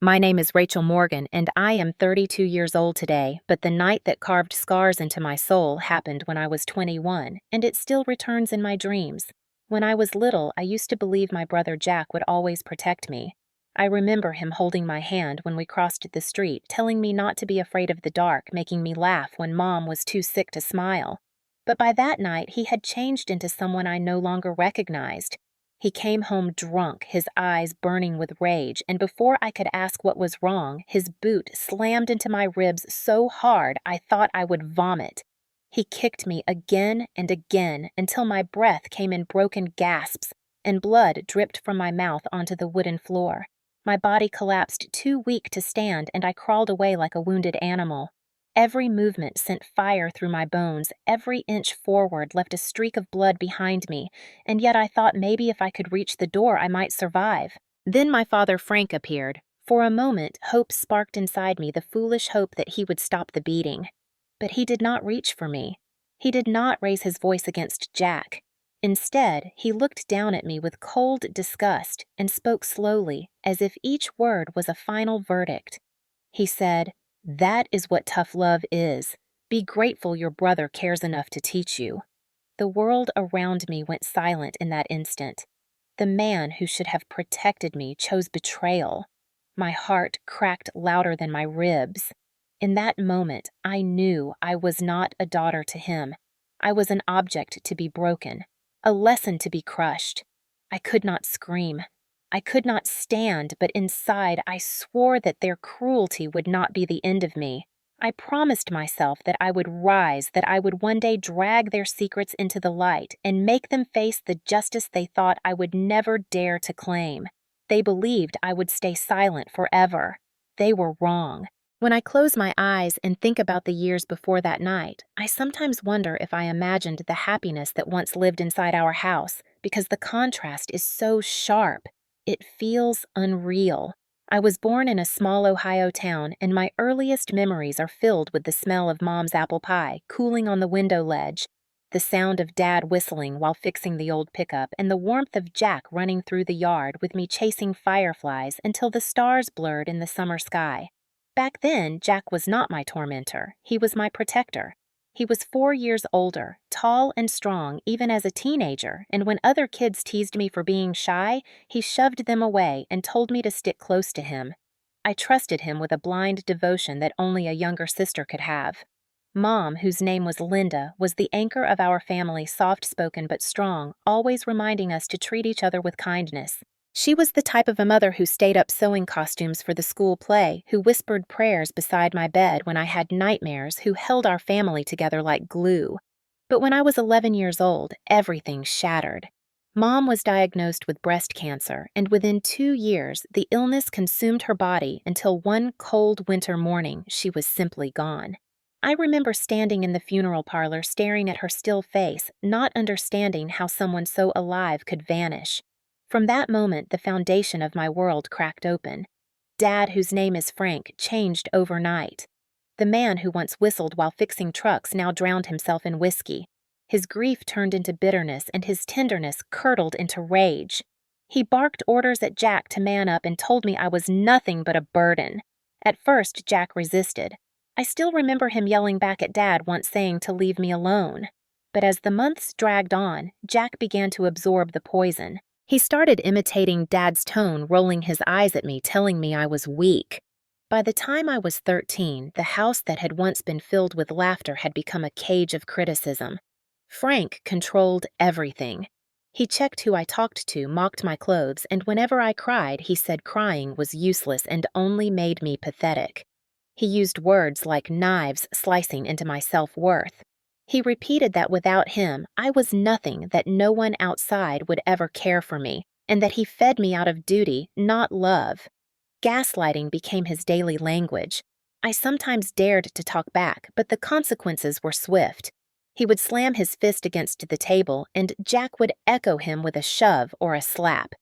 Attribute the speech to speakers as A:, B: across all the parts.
A: My name is Rachel Morgan, and I am 32 years old today, but the night that carved scars into my soul happened when I was 21, and it still returns in my dreams. When I was little, I used to believe my brother Jack would always protect me. I remember him holding my hand when we crossed the street, telling me not to be afraid of the dark, making me laugh when Mom was too sick to smile. But by that night, he had changed into someone I no longer recognized. He came home drunk, his eyes burning with rage, and before I could ask what was wrong, his boot slammed into my ribs so hard I thought I would vomit. He kicked me again and again until my breath came in broken gasps and blood dripped from my mouth onto the wooden floor. My body collapsed too weak to stand, and I crawled away like a wounded animal. Every movement sent fire through my bones, every inch forward left a streak of blood behind me, and yet I thought maybe if I could reach the door I might survive. Then my father Frank appeared. For a moment, hope sparked inside me, the foolish hope that he would stop the beating. But he did not reach for me. He did not raise his voice against Jack. Instead, he looked down at me with cold disgust and spoke slowly, as if each word was a final verdict. He said, "That is what tough love is. Be grateful your brother cares enough to teach you." The world around me went silent in that instant. The man who should have protected me chose betrayal. My heart cracked louder than my ribs. In that moment, I knew I was not a daughter to him. I was an object to be broken, a lesson to be crushed. I could not scream. I could not stand, but inside I swore that their cruelty would not be the end of me. I promised myself that I would rise, that I would one day drag their secrets into the light and make them face the justice they thought I would never dare to claim. They believed I would stay silent forever. They were wrong. When I close my eyes and think about the years before that night, I sometimes wonder if I imagined the happiness that once lived inside our house, because the contrast is so sharp. It feels unreal. I was born in a small Ohio town, and my earliest memories are filled with the smell of Mom's apple pie cooling on the window ledge, the sound of Dad whistling while fixing the old pickup, and the warmth of Jack running through the yard with me chasing fireflies until the stars blurred in the summer sky. Back then, Jack was not my tormentor. He was my protector. He was 4 years older, tall and strong even as a teenager, and when other kids teased me for being shy, he shoved them away and told me to stick close to him. I trusted him with a blind devotion that only a younger sister could have. Mom, whose name was Linda, was the anchor of our family, soft-spoken but strong, always reminding us to treat each other with kindness. She was the type of a mother who stayed up sewing costumes for the school play, who whispered prayers beside my bed when I had nightmares, who held our family together like glue. But when I was 11 years old, everything shattered. Mom was diagnosed with breast cancer, and within 2 years, the illness consumed her body until one cold winter morning she was simply gone. I remember standing in the funeral parlor staring at her still face, not understanding how someone so alive could vanish. From that moment, the foundation of my world cracked open. Dad, whose name is Frank, changed overnight. The man who once whistled while fixing trucks now drowned himself in whiskey. His grief turned into bitterness, and his tenderness curdled into rage. He barked orders at Jack to man up and told me I was nothing but a burden. At first, Jack resisted. I still remember him yelling back at Dad, once saying to leave me alone. But as the months dragged on, Jack began to absorb the poison. He started imitating Dad's tone, rolling his eyes at me, telling me I was weak. By the time I was 13, the house that had once been filled with laughter had become a cage of criticism. Frank controlled everything. He checked who I talked to, mocked my clothes, and whenever I cried, he said crying was useless and only made me pathetic. He used words like knives slicing into my self-worth. He repeated that without him, I was nothing, that no one outside would ever care for me, and that he fed me out of duty, not love. Gaslighting became his daily language. I sometimes dared to talk back, but the consequences were swift. He would slam his fist against the table, and Jack would echo him with a shove or a slap.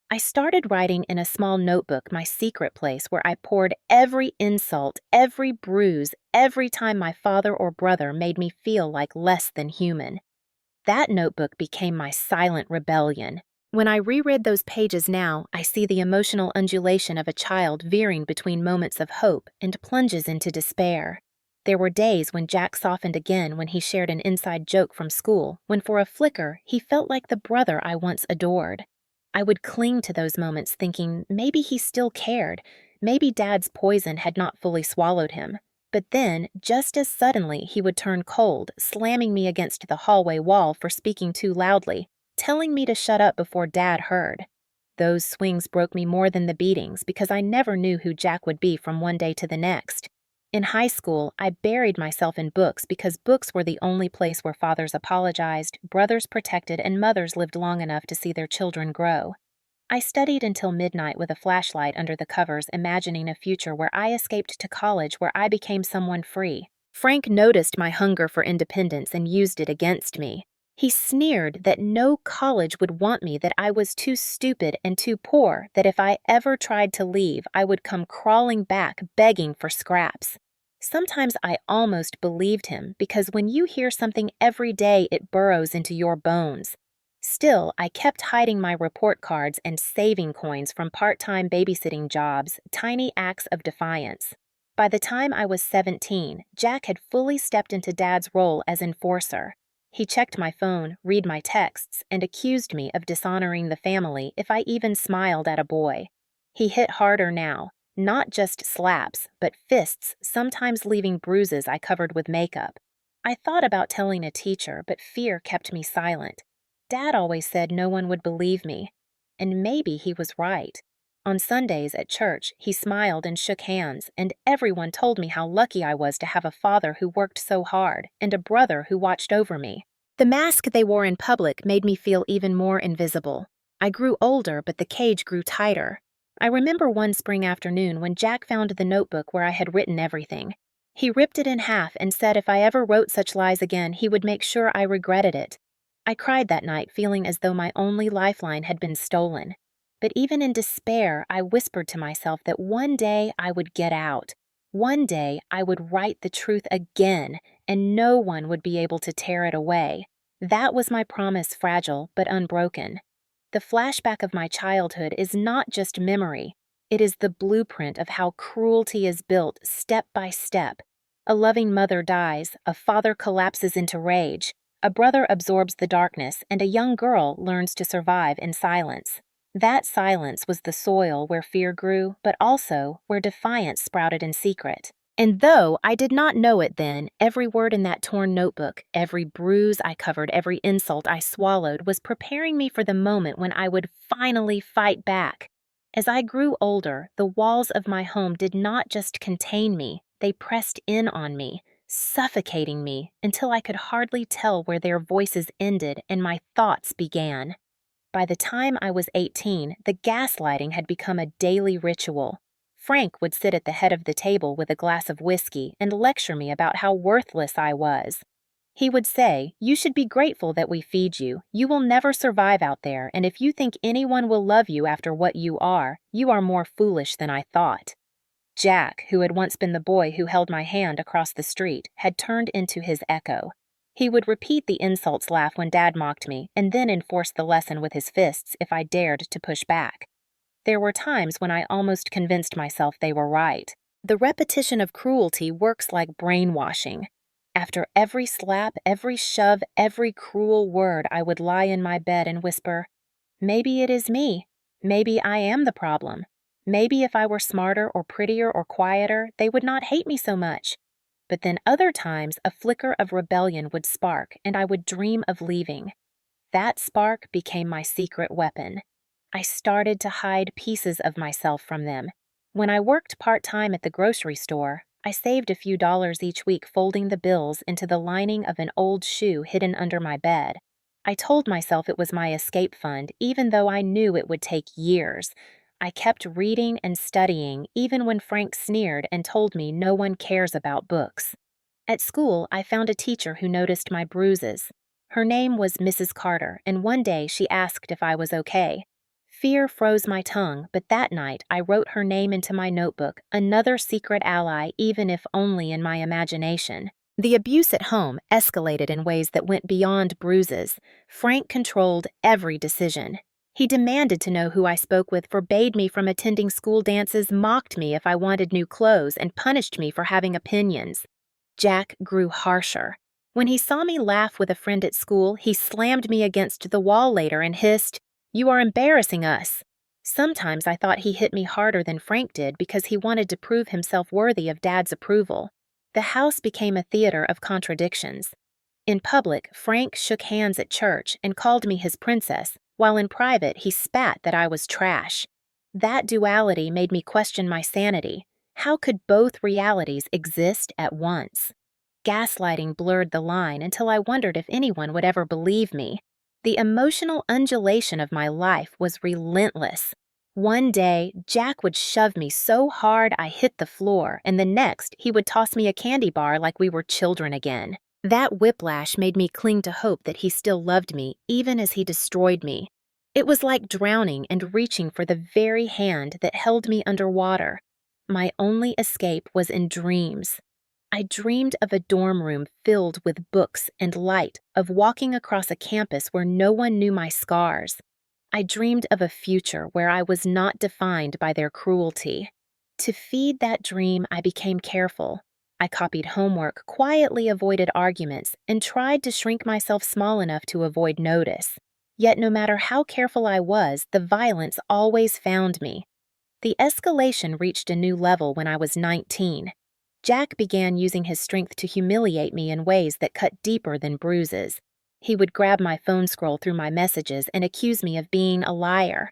A: I started writing in a small notebook, my secret place, where I poured every insult, every bruise, every time my father or brother made me feel like less than human. That notebook became my silent rebellion. When I reread those pages now, I see the emotional undulation of a child veering between moments of hope and plunges into despair. There were days when Jack softened again when he shared an inside joke from school, when for a flicker he felt like the brother I once adored. I would cling to those moments thinking maybe he still cared, maybe Dad's poison had not fully swallowed him. But then, just as suddenly, he would turn cold, slamming me against the hallway wall for speaking too loudly, telling me to shut up before Dad heard. Those swings broke me more than the beatings because I never knew who Jack would be from one day to the next. In high school, I buried myself in books because books were the only place where fathers apologized, brothers protected, and mothers lived long enough to see their children grow. I studied until midnight with a flashlight under the covers, imagining a future where I escaped to college where I became someone free. Frank noticed my hunger for independence and used it against me. He sneered that no college would want me, that I was too stupid and too poor, that if I ever tried to leave, I would come crawling back, begging for scraps. Sometimes I almost believed him, because when you hear something every day, it burrows into your bones. Still, I kept hiding my report cards and saving coins from part-time babysitting jobs, tiny acts of defiance. By the time I was 17, Jack had fully stepped into Dad's role as enforcer. He checked my phone, read my texts, and accused me of dishonoring the family if I even smiled at a boy. He hit harder now, not just slaps, but fists, sometimes leaving bruises I covered with makeup. I thought about telling a teacher, but fear kept me silent. Dad always said no one would believe me, and maybe he was right. On Sundays at church, he smiled and shook hands, and everyone told me how lucky I was to have a father who worked so hard and a brother who watched over me. The mask they wore in public made me feel even more invisible. I grew older, but the cage grew tighter. I remember one spring afternoon when Jack found the notebook where I had written everything. He ripped it in half and said if I ever wrote such lies again, he would make sure I regretted it. I cried that night, feeling as though my only lifeline had been stolen. But even in despair, I whispered to myself that one day I would get out. One day I would write the truth again, and no one would be able to tear it away. That was my promise, fragile but unbroken. The flashback of my childhood is not just memory. It is the blueprint of how cruelty is built step by step. A loving mother dies, a father collapses into rage. A brother absorbs the darkness, and a young girl learns to survive in silence. That silence was the soil where fear grew, but also where defiance sprouted in secret. And though I did not know it then, every word in that torn notebook, every bruise I covered, every insult I swallowed was preparing me for the moment when I would finally fight back. As I grew older, the walls of my home did not just contain me, they pressed in on me, suffocating me until I could hardly tell where their voices ended and my thoughts began. By the time I was 18, the gaslighting had become a daily ritual. Frank would sit at the head of the table with a glass of whiskey and lecture me about how worthless I was. He would say, "You should be grateful that we feed you. You will never survive out there, and if you think anyone will love you after what you are more foolish than I thought." Jack, who had once been the boy who held my hand across the street, had turned into his echo. He would repeat the insults laugh when Dad mocked me, and then enforce the lesson with his fists if I dared to push back. There were times when I almost convinced myself they were right. The repetition of cruelty works like brainwashing. After every slap, every shove, every cruel word, I would lie in my bed and whisper, "Maybe it is me. Maybe I am the problem. Maybe if I were smarter or prettier or quieter, they would not hate me so much." But then other times, a flicker of rebellion would spark, and I would dream of leaving. That spark became my secret weapon. I started to hide pieces of myself from them. When I worked part-time at the grocery store, I saved a few dollars each week folding the bills into the lining of an old shoe hidden under my bed. I told myself it was my escape fund, even though I knew it would take years. I kept reading and studying, even when Frank sneered and told me no one cares about books. At school, I found a teacher who noticed my bruises. Her name was Mrs. Carter, and one day she asked if I was okay. Fear froze my tongue, but that night I wrote her name into my notebook, another secret ally, even if only in my imagination. The abuse at home escalated in ways that went beyond bruises. Frank controlled every decision. He demanded to know who I spoke with, forbade me from attending school dances, mocked me if I wanted new clothes, and punished me for having opinions. Jack grew harsher. When he saw me laugh with a friend at school, he slammed me against the wall later and hissed, "You are embarrassing us." Sometimes I thought he hit me harder than Frank did because he wanted to prove himself worthy of Dad's approval. The house became a theater of contradictions. In public, Frank shook hands at church and called me his princess, while in private he spat that I was trash. That duality made me question my sanity. How could both realities exist at once? Gaslighting blurred the line until I wondered if anyone would ever believe me. The emotional undulation of my life was relentless. One day, Jack would shove me so hard I hit the floor, and the next, he would toss me a candy bar like we were children again. That whiplash made me cling to hope that he still loved me, even as he destroyed me. It was like drowning and reaching for the very hand that held me underwater. My only escape was in dreams. I dreamed of a dorm room filled with books and light, of walking across a campus where no one knew my scars. I dreamed of a future where I was not defined by their cruelty. To feed that dream, I became careful. I copied homework, quietly avoided arguments, and tried to shrink myself small enough to avoid notice. Yet no matter how careful I was, the violence always found me. The escalation reached a new level when I was 19. Jack began using his strength to humiliate me in ways that cut deeper than bruises. He would grab my phone scroll through my messages and accuse me of being a liar.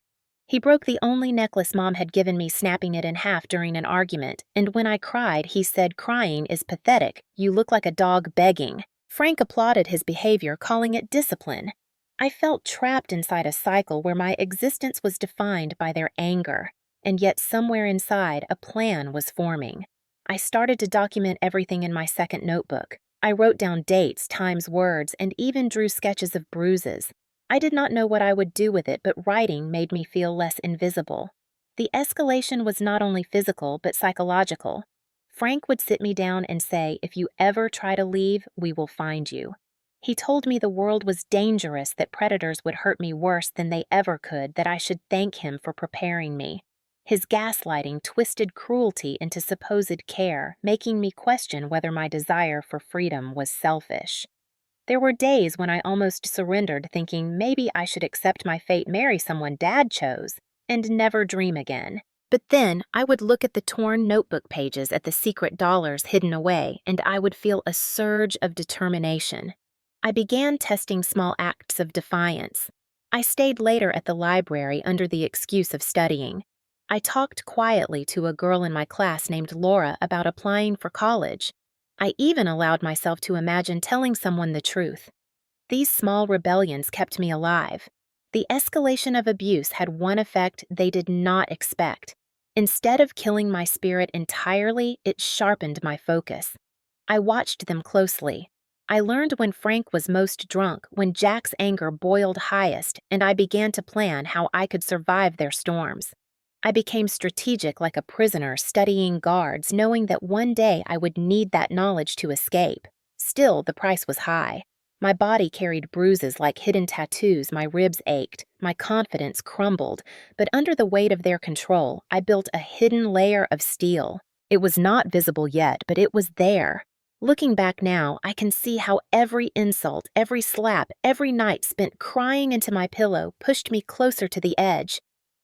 A: He broke the only necklace Mom had given me, snapping it in half during an argument, and when I cried, he said, "Crying is pathetic. You look like a dog begging." Frank applauded his behavior, calling it discipline. I felt trapped inside a cycle where my existence was defined by their anger, and yet somewhere inside, a plan was forming. I started to document everything in my second notebook. I wrote down dates, times, words, and even drew sketches of bruises. I did not know what I would do with it, but writing made me feel less invisible. The escalation was not only physical, but psychological. Frank would sit me down and say, "If you ever try to leave, we will find you." He told me the world was dangerous, that predators would hurt me worse than they ever could, that I should thank him for preparing me. His gaslighting twisted cruelty into supposed care, making me question whether my desire for freedom was selfish. There were days when I almost surrendered, thinking maybe I should accept my fate, marry someone Dad chose, and never dream again. But then I would look at the torn notebook pages at the secret dollars hidden away, and I would feel a surge of determination. I began testing small acts of defiance. I stayed later at the library under the excuse of studying. I talked quietly to a girl in my class named Laura about applying for college. I even allowed myself to imagine telling someone the truth. These small rebellions kept me alive. The escalation of abuse had one effect they did not expect. Instead of killing my spirit entirely, it sharpened my focus. I watched them closely. I learned when Frank was most drunk, when Jack's anger boiled highest, and I began to plan how I could survive their storms. I became strategic like a prisoner, studying guards, knowing that one day I would need that knowledge to escape. Still, the price was high. My body carried bruises like hidden tattoos, my ribs ached, my confidence crumbled, but under the weight of their control, I built a hidden layer of steel. It was not visible yet, but it was there. Looking back now, I can see how every insult, every slap, every night spent crying into my pillow pushed me closer to the edge.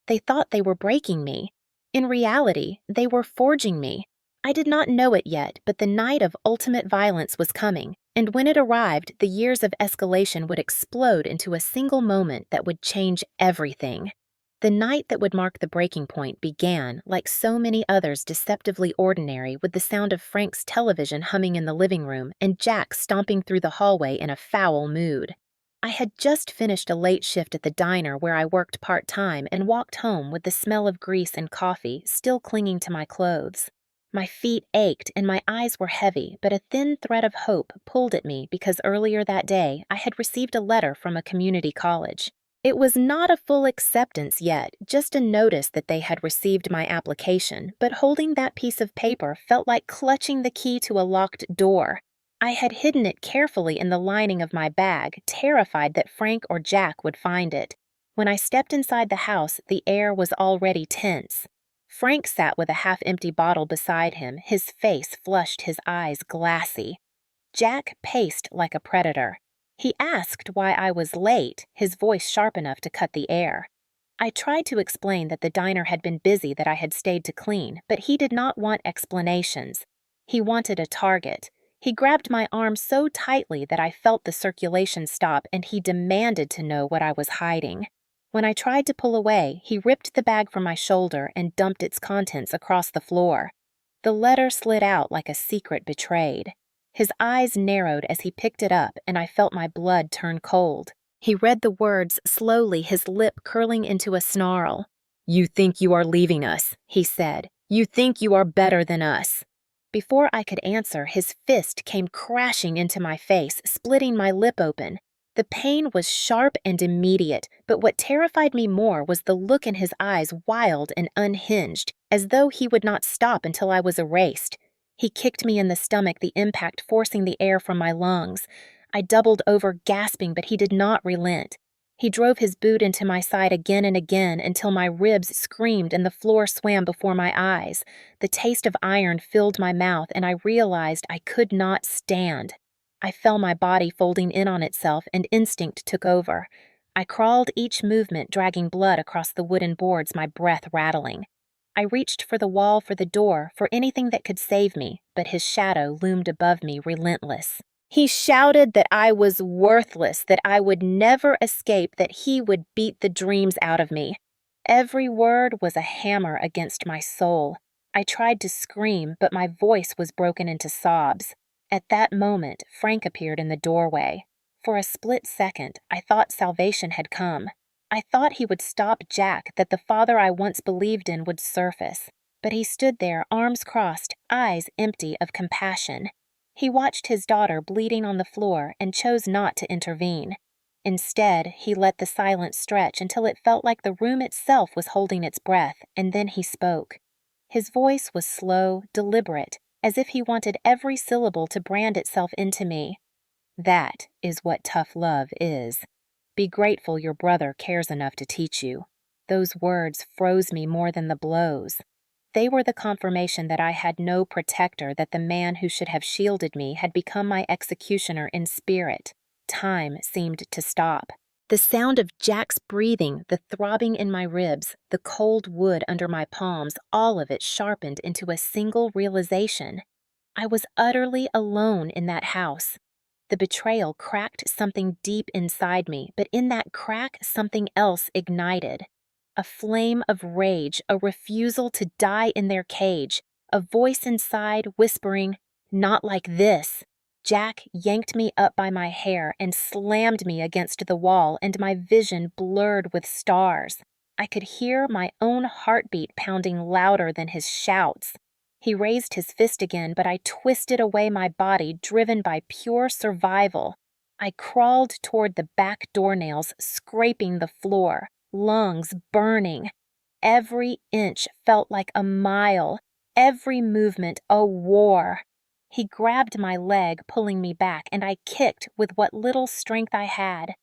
A: They thought they were breaking me. In reality, they were forging me. I did not know it yet, but the night of ultimate violence was coming, and when it arrived, the years of escalation would explode into a single moment that would change everything. The night that would mark the breaking point began, like so many others deceptively ordinary, with the sound of Frank's television humming in the living room and Jack stomping through the hallway in a foul mood. I had just finished a late shift at the diner where I worked part-time and walked home with the smell of grease and coffee still clinging to my clothes. My feet ached and my eyes were heavy, but a thin thread of hope pulled at me because earlier that day I had received a letter from a community college. It was not a full acceptance yet, just a notice that they had received my application, but holding that piece of paper felt like clutching the key to a locked door. I had hidden it carefully in the lining of my bag, terrified that Frank or Jack would find it. When I stepped inside the house, the air was already tense. Frank sat with a half-empty bottle beside him, his face flushed, his eyes glassy. Jack paced like a predator. He asked why I was late, his voice sharp enough to cut the air. I tried to explain that the diner had been busy, that I had stayed to clean, but he did not want explanations. He wanted a target. He grabbed my arm so tightly that I felt the circulation stop, and he demanded to know what I was hiding. When I tried to pull away, he ripped the bag from my shoulder and dumped its contents across the floor. The letter slid out like a secret betrayed. His eyes narrowed as he picked it up, and I felt my blood turn cold. He read the words slowly, his lip curling into a snarl. "You think you are leaving us," he said. "You think you are better than us." Before I could answer, his fist came crashing into my face, splitting my lip open. The pain was sharp and immediate, but what terrified me more was the look in his eyes, wild and unhinged, as though he would not stop until I was erased. He kicked me in the stomach, the impact forcing the air from my lungs. I doubled over, gasping, but he did not relent. He drove his boot into my side again and again until my ribs screamed and the floor swam before my eyes. The taste of iron filled my mouth, and I realized I could not stand. I felt my body folding in on itself, and instinct took over. I crawled, each movement dragging blood across the wooden boards, my breath rattling. I reached for the wall, for the door, for anything that could save me, but his shadow loomed above me, relentless. He shouted that I was worthless, that I would never escape, that he would beat the dreams out of me. Every word was a hammer against my soul. I tried to scream, but my voice was broken into sobs. At that moment, Frank appeared in the doorway. For a split second, I thought salvation had come. I thought he would stop Jack, that the father I once believed in would surface. But he stood there, arms crossed, eyes empty of compassion. He watched his daughter bleeding on the floor and chose not to intervene. Instead, he let the silence stretch until it felt like the room itself was holding its breath, and then he spoke. His voice was slow, deliberate, as if he wanted every syllable to brand itself into me. "That is what tough love is. Be grateful your brother cares enough to teach you." Those words froze me more than the blows. They were the confirmation that I had no protector, that the man who should have shielded me had become my executioner in spirit. Time seemed to stop. The sound of Jack's breathing, the throbbing in my ribs, the cold wood under my palms, all of it sharpened into a single realization. I was utterly alone in that house. The betrayal cracked something deep inside me, but in that crack, something else ignited. A flame of rage, a refusal to die in their cage, a voice inside whispering, "Not like this." Jack yanked me up by my hair and slammed me against the wall, and my vision blurred with stars. I could hear my own heartbeat pounding louder than his shouts. He raised his fist again, but I twisted away my body, driven by pure survival. I crawled toward the back doornails, scraping the floor, lungs burning. Every inch felt like a mile, every movement a war. He grabbed my leg, pulling me back, and I kicked with what little strength I had.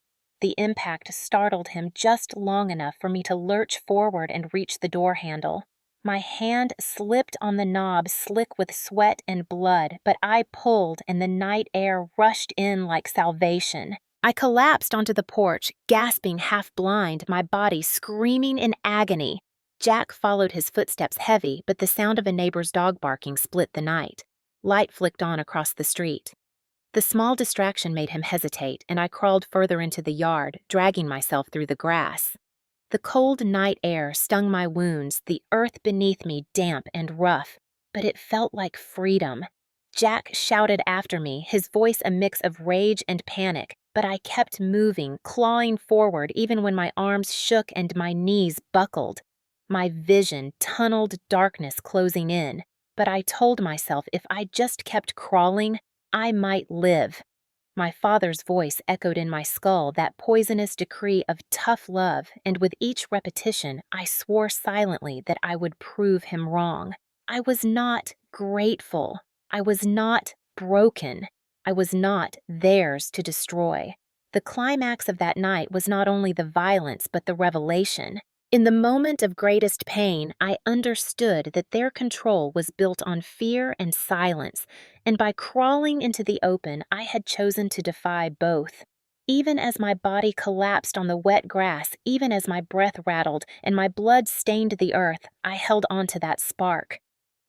A: The impact startled him just long enough for me to lurch forward and reach the door handle. My hand slipped on the knob, slick with sweat and blood, but I pulled and the night air rushed in like salvation. I collapsed onto the porch, gasping, half blind, my body screaming in agony. Jack followed his footsteps heavy, but the sound of a neighbor's dog barking split the night. Light flicked on across the street. The small distraction made him hesitate, and I crawled further into the yard, dragging myself through the grass. The cold night air stung my wounds, the earth beneath me damp and rough, but it felt like freedom. Jack shouted after me, his voice a mix of rage and panic, but I kept moving, clawing forward even when my arms shook and my knees buckled. My vision tunneled darkness closing in, but I told myself if I just kept crawling, I might live. My father's voice echoed in my skull, that poisonous decree of tough love, and with each repetition, I swore silently that I would prove him wrong. I was not grateful. I was not broken. I was not theirs to destroy. The climax of that night was not only the violence but the revelation. In the moment of greatest pain, I understood that their control was built on fear and silence, and by crawling into the open, I had chosen to defy both. Even as my body collapsed on the wet grass, even as my breath rattled and my blood stained the earth, I held on to that spark.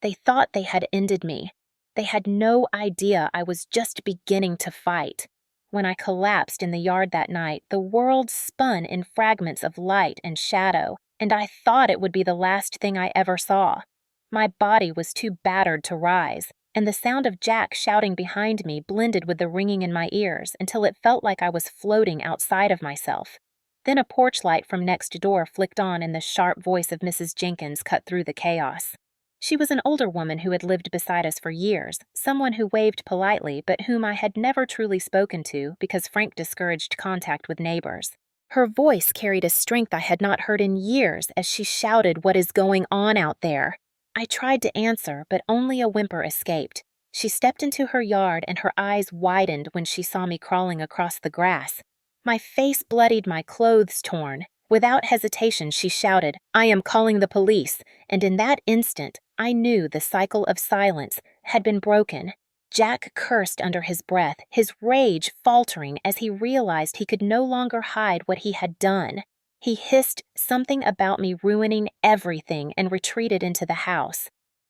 A: They thought they had ended me. They had no idea I was just beginning to fight. When I collapsed in the yard that night, the world spun in fragments of light and shadow, and I thought it would be the last thing I ever saw. My body was too battered to rise, and the sound of Jack shouting behind me blended with the ringing in my ears until it felt like I was floating outside of myself. Then a porch light from next door flicked on and the sharp voice of Mrs. Jenkins cut through the chaos. She was an older woman who had lived beside us for years, someone who waved politely but whom I had never truly spoken to because Frank discouraged contact with neighbors. Her voice carried a strength I had not heard in years as she shouted, "What is going on out there?" I tried to answer, but only a whimper escaped. She stepped into her yard and her eyes widened when she saw me crawling across the grass. My face bloodied, my clothes torn. Without hesitation, she shouted, "I am calling the police," and in that instant, I knew the cycle of silence had been broken. Jack cursed under his breath, his rage faltering as he realized he could no longer hide what he had done. He hissed something about me ruining everything and retreated into the house.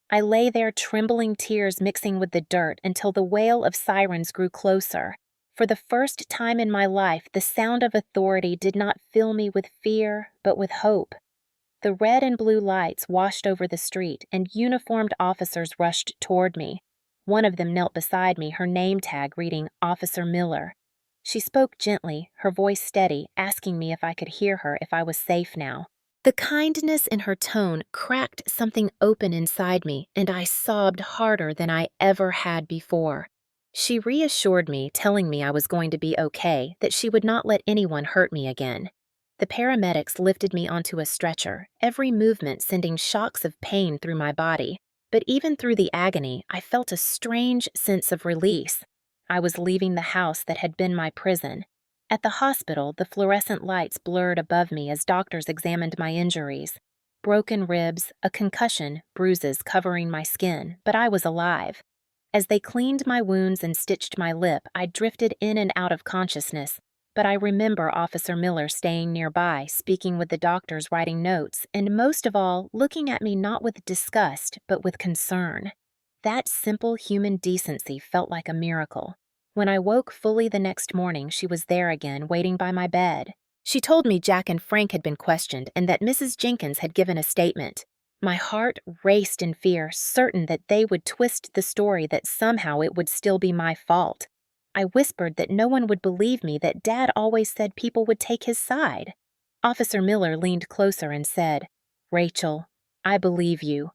A: I lay there, trembling, tears mixing with the dirt until the wail of sirens grew closer. For the first time in my life, the sound of authority did not fill me with fear, but with hope. The red and blue lights washed over the street, and uniformed officers rushed toward me. One of them knelt beside me, her name tag reading Officer Miller. She spoke gently, her voice steady, asking me if I could hear her, if I was safe now. The kindness in her tone cracked something open inside me, and I sobbed harder than I ever had before. She reassured me, telling me I was going to be okay, that she would not let anyone hurt me again. The paramedics lifted me onto a stretcher, every movement sending shocks of pain through my body. But even through the agony, I felt a strange sense of release. I was leaving the house that had been my prison. At the hospital, the fluorescent lights blurred above me as doctors examined my injuries. Broken ribs, a concussion, bruises covering my skin, but I was alive. As they cleaned my wounds and stitched my lip, I drifted in and out of consciousness, but I remember Officer Miller staying nearby, speaking with the doctors, writing notes, and most of all, looking at me not with disgust, but with concern. That simple human decency felt like a miracle. When I woke fully the next morning, she was there again, waiting by my bed. She told me Jack and Frank had been questioned and that Mrs. Jenkins had given a statement. My heart raced in fear, certain that they would twist the story, that somehow it would still be my fault. I whispered that no one would believe me, that Dad always said people would take his side. Officer Miller leaned closer and said, "Rachel, I believe you."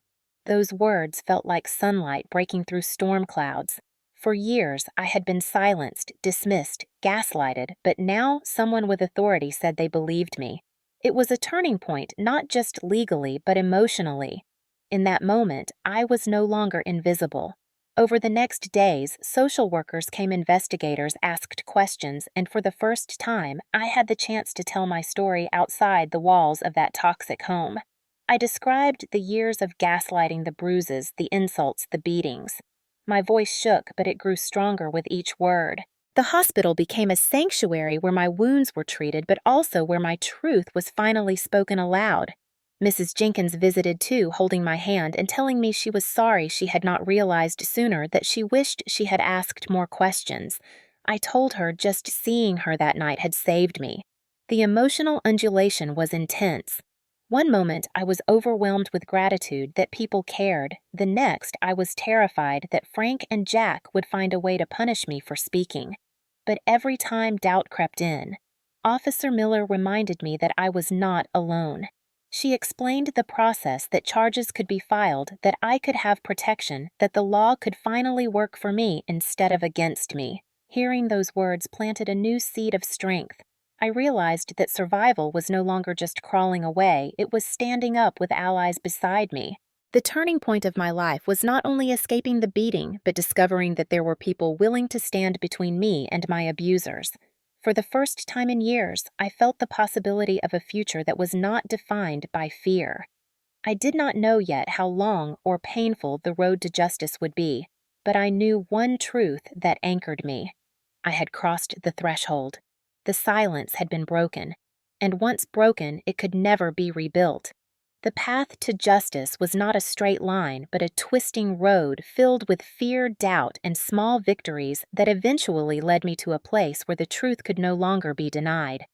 A: Those words felt like sunlight breaking through storm clouds. For years, I had been silenced, dismissed, gaslighted, but now someone with authority said they believed me. It was a turning point, not just legally, but emotionally. In that moment, I was no longer invisible. Over the next days, social workers came, investigators asked questions, and for the first time, I had the chance to tell my story outside the walls of that toxic home. I described the years of gaslighting, the bruises, the insults, the beatings. My voice shook, but it grew stronger with each word. The hospital became a sanctuary where my wounds were treated, but also where my truth was finally spoken aloud. Mrs. Jenkins visited too, holding my hand and telling me she was sorry she had not realized sooner, that she wished she had asked more questions. I told her just seeing her that night had saved me. The emotional undulation was intense. One moment I was overwhelmed with gratitude that people cared. The next I was terrified that Frank and Jack would find a way to punish me for speaking. But every time doubt crept in. Officer Miller reminded me that I was not alone. She explained the process, that charges could be filed, that I could have protection, that the law could finally work for me instead of against me. Hearing those words planted a new seed of strength. I realized that survival was no longer just crawling away, it was standing up with allies beside me. The turning point of my life was not only escaping the beating, but discovering that there were people willing to stand between me and my abusers. For the first time in years, I felt the possibility of a future that was not defined by fear. I did not know yet how long or painful the road to justice would be, but I knew one truth that anchored me. I had crossed the threshold. The silence had been broken, and once broken, it could never be rebuilt. The path to justice was not a straight line, but a twisting road filled with fear, doubt, and small victories that eventually led me to a place where the truth could no longer be denied.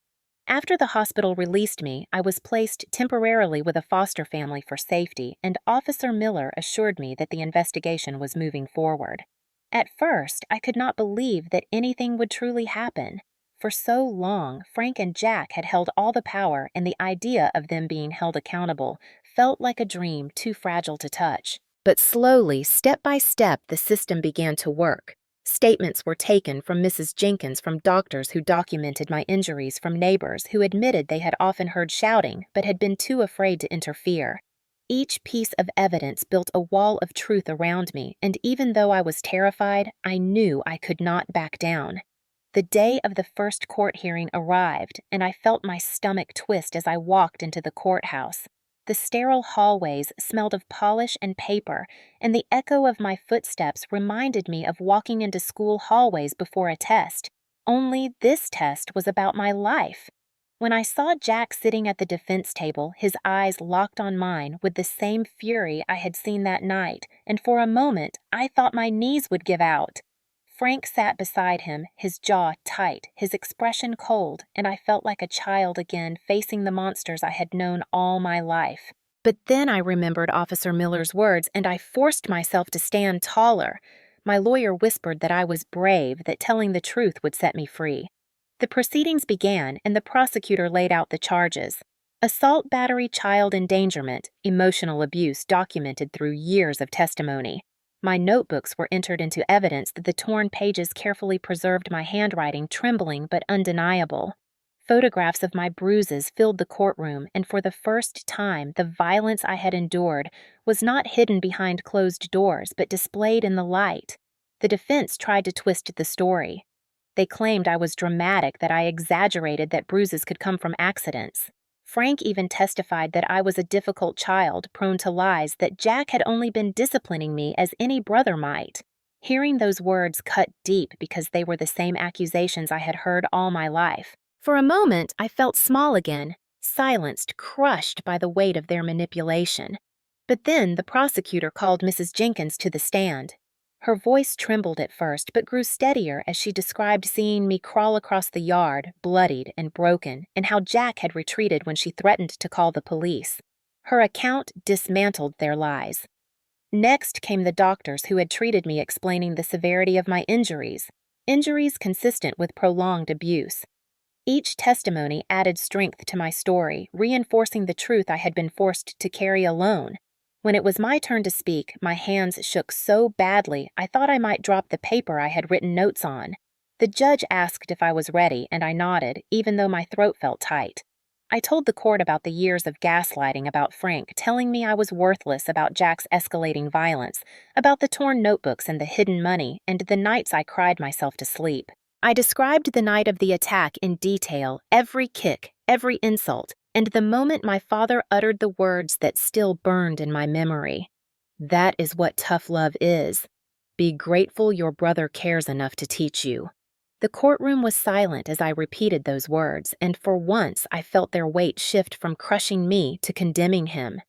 A: After the hospital released me, I was placed temporarily with a foster family for safety, and Officer Miller assured me that the investigation was moving forward. At first, I could not believe that anything would truly happen. For so long, Frank and Jack had held all the power, and the idea of them being held accountable felt like a dream too fragile to touch. But slowly, step by step, the system began to work. Statements were taken from Mrs. Jenkins, from doctors who documented my injuries, from neighbors who admitted they had often heard shouting but had been too afraid to interfere. Each piece of evidence built a wall of truth around me, and even though I was terrified, I knew I could not back down. The day of the first court hearing arrived, and I felt my stomach twist as I walked into the courthouse. The sterile hallways smelled of polish and paper, and the echo of my footsteps reminded me of walking into school hallways before a test. Only this test was about my life. When I saw Jack sitting at the defense table, his eyes locked on mine with the same fury I had seen that night, and for a moment I thought my knees would give out. Frank sat beside him, his jaw tight, his expression cold, and I felt like a child again facing the monsters I had known all my life. But then I remembered Officer Miller's words, and I forced myself to stand taller. My lawyer whispered that I was brave, that telling the truth would set me free. The proceedings began, and the prosecutor laid out the charges. Assault, battery, child endangerment, emotional abuse documented through years of testimony. My notebooks were entered into evidence that the torn pages carefully preserved my handwriting, trembling but undeniable. Photographs of my bruises filled the courtroom, and for the first time, the violence I had endured was not hidden behind closed doors, but displayed in the light. The defense tried to twist the story. They claimed I was dramatic, that I exaggerated, that bruises could come from accidents. Frank even testified that I was a difficult child, prone to lies, that Jack had only been disciplining me as any brother might. Hearing those words cut deep because they were the same accusations I had heard all my life. For a moment, I felt small again, silenced, crushed by the weight of their manipulation. But then the prosecutor called Mrs. Jenkins to the stand. Her voice trembled at first, but grew steadier as she described seeing me crawl across the yard, bloodied and broken, and how Jack had retreated when she threatened to call the police. Her account dismantled their lies. Next came the doctors who had treated me, explaining the severity of my injuries consistent with prolonged abuse. Each testimony added strength to my story, reinforcing the truth I had been forced to carry alone. When it was my turn to speak, my hands shook so badly I thought I might drop the paper I had written notes on. The judge asked if I was ready, and I nodded, even though my throat felt tight. I told the court about the years of gaslighting about Frank, telling me I was worthless, about Jack's escalating violence, about the torn notebooks and the hidden money, and the nights I cried myself to sleep. I described the night of the attack in detail, every kick, every insult, and the moment my father uttered the words that still burned in my memory. "That is what tough love is. Be grateful your brother cares enough to teach you." The courtroom was silent as I repeated those words, and for once I felt their weight shift from crushing me to condemning him.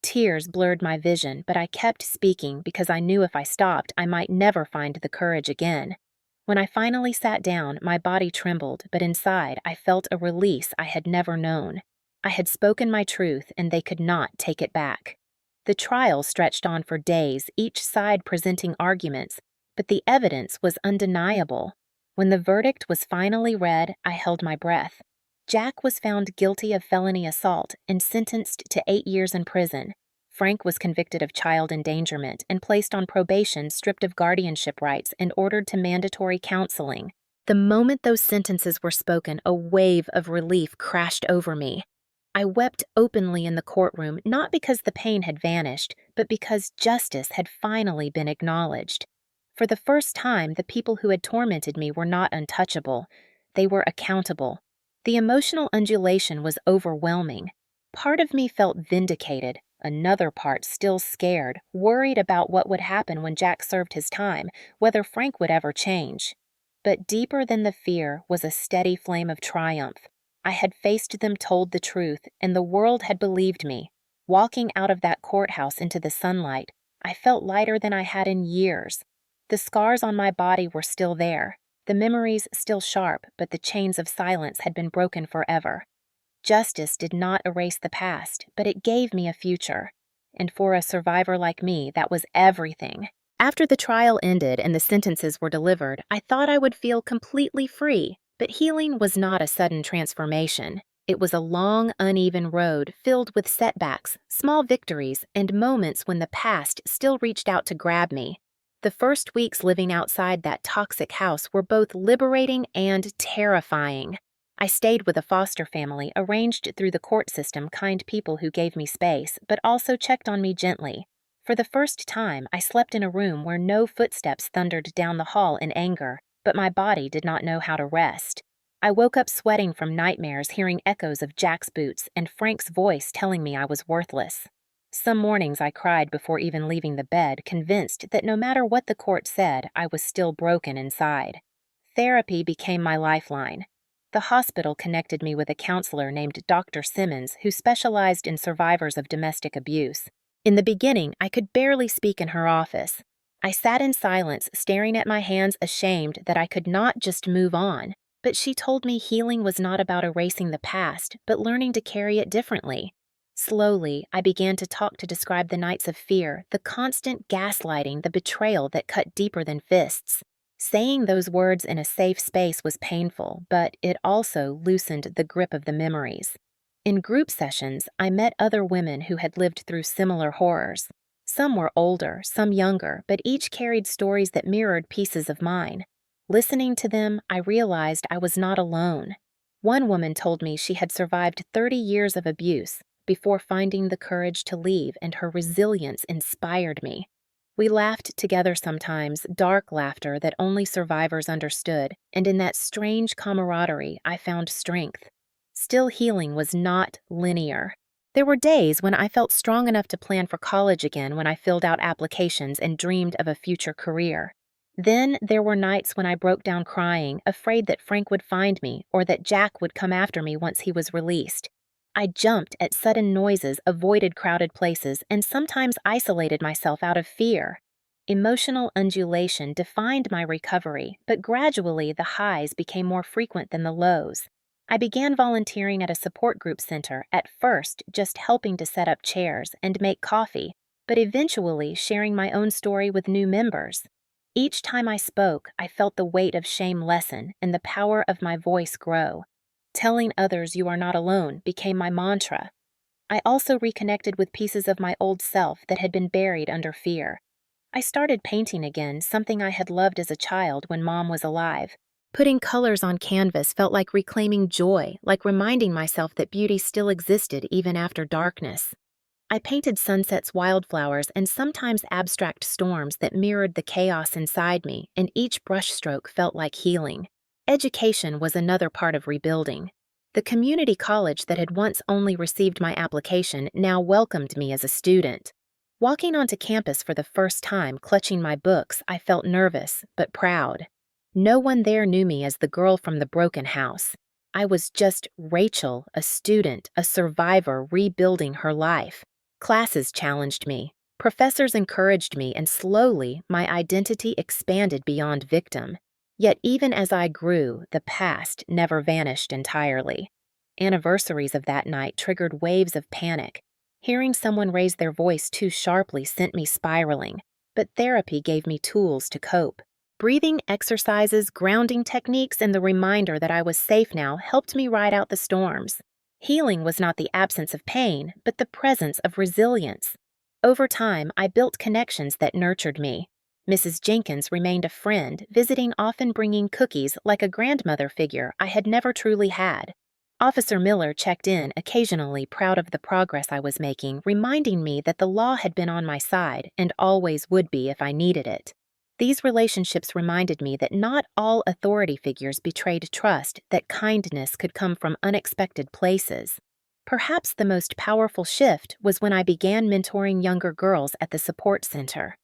A: Tears blurred my vision, but I kept speaking because I knew if I stopped, I might never find the courage again. When I finally sat down, my body trembled, but inside I felt a release I had never known. I had spoken my truth, and they could not take it back. The trial stretched on for days, each side presenting arguments, but the evidence was undeniable. When the verdict was finally read, I held my breath. Jack was found guilty of felony assault and sentenced to 8 years in prison. Frank was convicted of child endangerment and placed on probation, stripped of guardianship rights, and ordered to mandatory counseling. The moment those sentences were spoken, a wave of relief crashed over me. I wept openly in the courtroom, not because the pain had vanished, but because justice had finally been acknowledged. For the first time, the people who had tormented me were not untouchable. They were accountable. The emotional undulation was overwhelming. Part of me felt vindicated, another part still scared, worried about what would happen when Jack served his time, whether Frank would ever change. But deeper than the fear was a steady flame of triumph. I had faced them, told the truth, and the world had believed me. Walking out of that courthouse into the sunlight, I felt lighter than I had in years. The scars on my body were still there, the memories still sharp, but the chains of silence had been broken forever. Justice did not erase the past, but it gave me a future. And for a survivor like me, that was everything. After the trial ended and the sentences were delivered, I thought I would feel completely free, but healing was not a sudden transformation. It was a long, uneven road filled with setbacks, small victories, and moments when the past still reached out to grab me. The first weeks living outside that toxic house were both liberating and terrifying. I stayed with a foster family arranged through the court system, kind people who gave me space, but also checked on me gently. For the first time, I slept in a room where no footsteps thundered down the hall in anger, but my body did not know how to rest. I woke up sweating from nightmares, hearing echoes of Jack's boots and Frank's voice telling me I was worthless. Some mornings I cried before even leaving the bed, convinced that no matter what the court said, I was still broken inside. Therapy became my lifeline. The hospital connected me with a counselor named Dr. Simmons, who specialized in survivors of domestic abuse. In the beginning, I could barely speak in her office. I sat in silence, staring at my hands, ashamed that I could not just move on. But she told me healing was not about erasing the past, but learning to carry it differently. Slowly, I began to talk to describe the nights of fear, the constant gaslighting, the betrayal that cut deeper than fists. Saying those words in a safe space was painful, but it also loosened the grip of the memories. In group sessions, I met other women who had lived through similar horrors. Some were older, some younger, but each carried stories that mirrored pieces of mine. Listening to them, I realized I was not alone. One woman told me she had survived 30 years of abuse before finding the courage to leave, and her resilience inspired me. We laughed together sometimes, dark laughter that only survivors understood, and in that strange camaraderie, I found strength. Still, healing was not linear. There were days when I felt strong enough to plan for college again, when I filled out applications and dreamed of a future career. Then there were nights when I broke down crying, afraid that Frank would find me or that Jack would come after me once he was released. I jumped at sudden noises, avoided crowded places, and sometimes isolated myself out of fear. Emotional undulation defined my recovery, but gradually the highs became more frequent than the lows. I began volunteering at a support group center, at first just helping to set up chairs and make coffee, but eventually sharing my own story with new members. Each time I spoke, I felt the weight of shame lessen and the power of my voice grow. Telling others you are not alone became my mantra. I also reconnected with pieces of my old self that had been buried under fear. I started painting again, something I had loved as a child when Mom was alive. Putting colors on canvas felt like reclaiming joy, like reminding myself that beauty still existed even after darkness. I painted sunsets, wildflowers, and sometimes abstract storms that mirrored the chaos inside me, and each brushstroke felt like healing. Education was another part of rebuilding. The community college that had once only received my application now welcomed me as a student. Walking onto campus for the first time, clutching my books, I felt nervous, but proud. No one there knew me as the girl from the broken house. I was just Rachel, a student, a survivor rebuilding her life. Classes challenged me. Professors encouraged me, and slowly, my identity expanded beyond victim. Yet even as I grew, the past never vanished entirely. Anniversaries of that night triggered waves of panic. Hearing someone raise their voice too sharply sent me spiraling, but therapy gave me tools to cope. Breathing exercises, grounding techniques, and the reminder that I was safe now helped me ride out the storms. Healing was not the absence of pain, but the presence of resilience. Over time, I built connections that nurtured me. Mrs. Jenkins remained a friend, visiting, often bringing cookies, like a grandmother figure I had never truly had. Officer Miller checked in occasionally, proud of the progress I was making, reminding me that the law had been on my side and always would be if I needed it. These relationships reminded me that not all authority figures betrayed trust, that kindness could come from unexpected places. Perhaps the most powerful shift was when I began mentoring younger girls at the support center.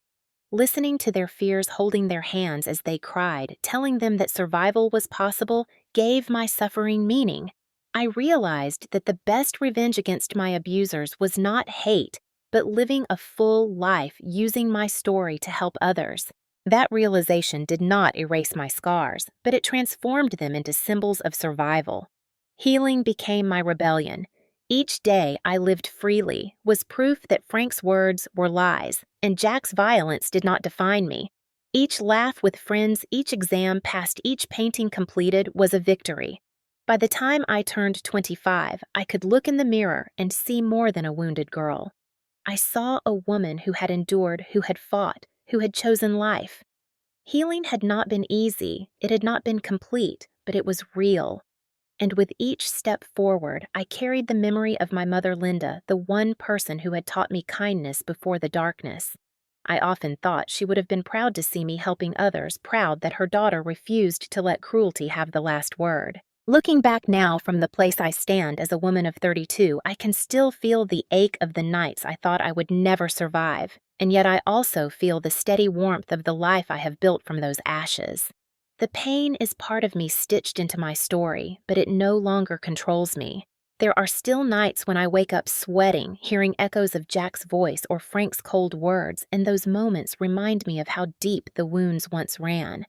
A: Listening to their fears, holding their hands as they cried, telling them that survival was possible, gave my suffering meaning. I realized that the best revenge against my abusers was not hate, but living a full life using my story to help others. That realization did not erase my scars, but it transformed them into symbols of survival. Healing became my rebellion. Each day I lived freely was proof that Frank's words were lies, and Jack's violence did not define me. Each laugh with friends, each exam passed, each painting completed was a victory. By the time I turned 25, I could look in the mirror and see more than a wounded girl. I saw a woman who had endured, who had fought, who had chosen life. Healing had not been easy, it had not been complete, but it was real. And with each step forward, I carried the memory of my mother Linda, the one person who had taught me kindness before the darkness. I often thought she would have been proud to see me helping others, proud that her daughter refused to let cruelty have the last word. Looking back now from the place I stand as a woman of 32, I can still feel the ache of the nights I thought I would never survive, and yet I also feel the steady warmth of the life I have built from those ashes. The pain is part of me stitched into my story, but it no longer controls me. There are still nights when I wake up sweating, hearing echoes of Jack's voice or Frank's cold words, and those moments remind me of how deep the wounds once ran.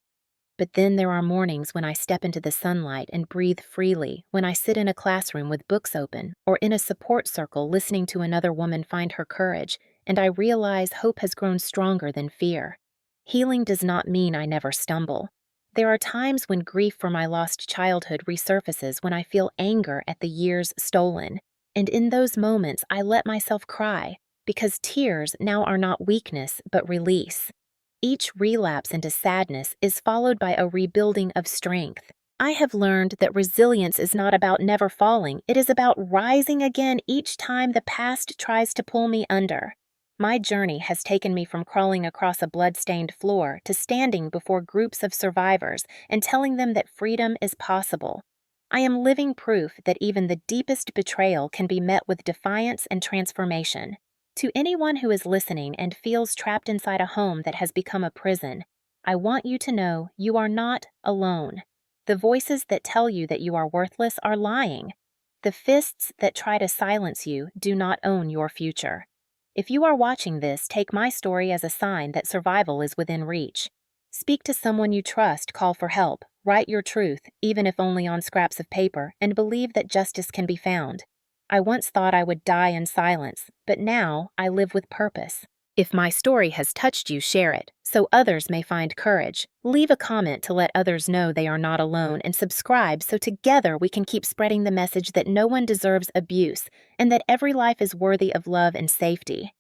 A: But then there are mornings when I step into the sunlight and breathe freely, when I sit in a classroom with books open, or in a support circle listening to another woman find her courage, and I realize hope has grown stronger than fear. Healing does not mean I never stumble. There are times when grief for my lost childhood resurfaces, when I feel anger at the years stolen, and in those moments I let myself cry, because tears now are not weakness but release. Each relapse into sadness is followed by a rebuilding of strength. I have learned that resilience is not about never falling, it is about rising again each time the past tries to pull me under. My journey has taken me from crawling across a blood-stained floor to standing before groups of survivors and telling them that freedom is possible. I am living proof that even the deepest betrayal can be met with defiance and transformation. To anyone who is listening and feels trapped inside a home that has become a prison, I want you to know you are not alone. The voices that tell you that you are worthless are lying. The fists that try to silence you do not own your future. If you are watching this, take my story as a sign that survival is within reach. Speak to someone you trust, call for help, write your truth, even if only on scraps of paper, and believe that justice can be found. I once thought I would die in silence, but now I live with purpose. If my story has touched you, share it, so others may find courage. Leave a comment to let others know they are not alone, and subscribe so together we can keep spreading the message that no one deserves abuse and that every life is worthy of love and safety.